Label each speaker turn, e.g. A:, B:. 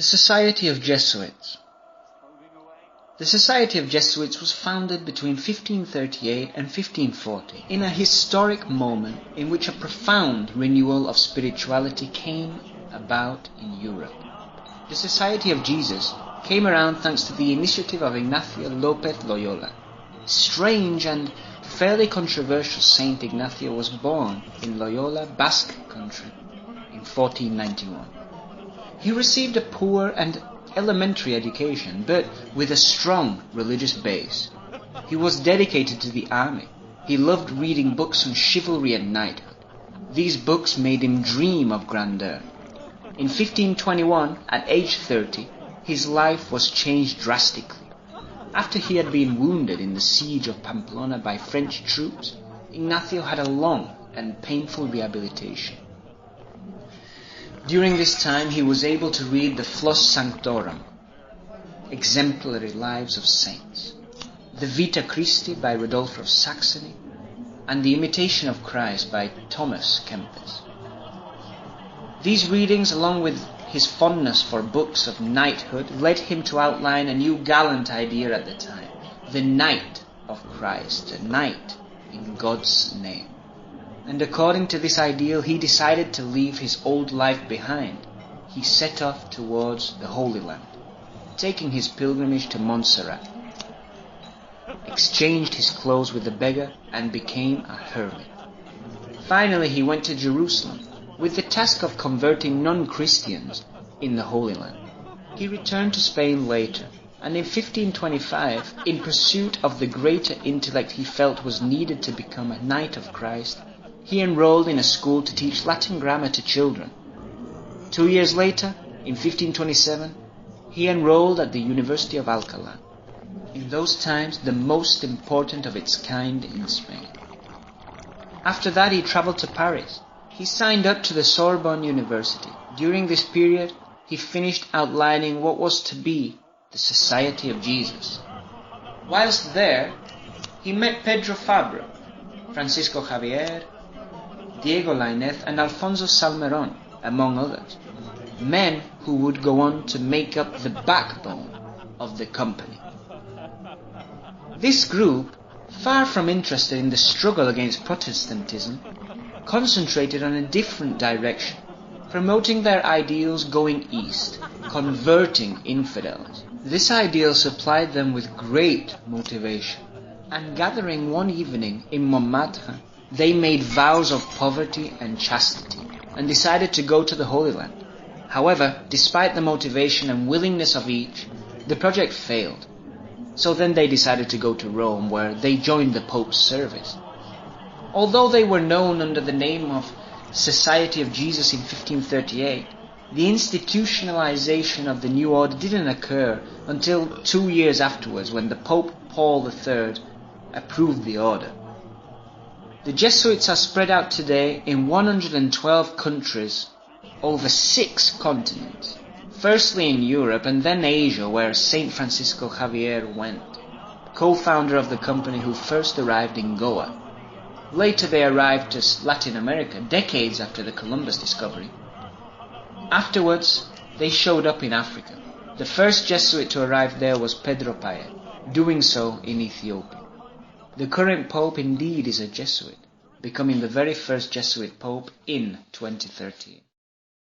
A: The Society of Jesuits. The Society of Jesuits was founded between 1538 and 1540 in a historic moment in which a profound renewal of spirituality came about in Europe. The Society of Jesus came around thanks to the initiative of Ignacio López Loyola. Strange and fairly controversial Saint Ignacio was born in Loyola, Basque country in 1491. He received a poor and elementary education, but with a strong religious base. He was dedicated to the army. He loved reading books on chivalry and knighthood. These books made him dream of grandeur. In 1521, at age 30, his life was changed drastically. After he had been wounded in the siege of Pamplona by French troops, Ignacio had a long and painful rehabilitation. During this time, he was able to read the Flos Sanctorum, Exemplary Lives of Saints, the Vita Christi by Rodolfo of Saxony, and the Imitation of Christ by Thomas Kempis. These readings, along with his fondness for books of knighthood, led him to outline a new gallant idea at the time, the Knight of Christ, a knight in God's name. And according to this ideal, he decided to leave his old life behind. He set off towards the Holy Land, taking his pilgrimage to Montserrat, exchanged his clothes with the beggar, and became a hermit. Finally, he went to Jerusalem, with the task of converting non-Christians in the Holy Land. He returned to Spain later, and in 1525, in pursuit of the greater intellect he felt was needed to become a Knight of Christ, he enrolled in a school to teach Latin grammar to children. 2 years later, in 1527, he enrolled at the University of Alcalá, in those times the most important of its kind in Spain. After that, he traveled to Paris. He signed up to the Sorbonne University. During this period, he finished outlining what was to be the Society of Jesus. Whilst there, he met Pedro Fabra, Francisco Javier, Diego Lainez, and Alfonso Salmerón, among others, men who would go on to make up the backbone of the company. This group, far from interested in the struggle against Protestantism, concentrated on a different direction, promoting their ideals going east, converting infidels. This ideal supplied them with great motivation, and gathering one evening in Montmartre, they made vows of poverty and chastity, and decided to go to the Holy Land. However, despite the motivation and willingness of each, the project failed. So then they decided to go to Rome, where they joined the Pope's service. Although they were known under the name of Society of Jesus in 1538, the institutionalization of the new order didn't occur until 2 years afterwards, when the Pope Paul III approved the order. The Jesuits are spread out today in 112 countries over 6 continents. Firstly in Europe and then Asia, where Saint Francisco Javier went, co-founder of the company who first arrived in Goa. Later they arrived to Latin America, decades after the Columbus discovery. Afterwards, they showed up in Africa. The first Jesuit to arrive there was Pedro Paez, doing so in Ethiopia. The current Pope indeed is a Jesuit, becoming the very first Jesuit Pope in 2013.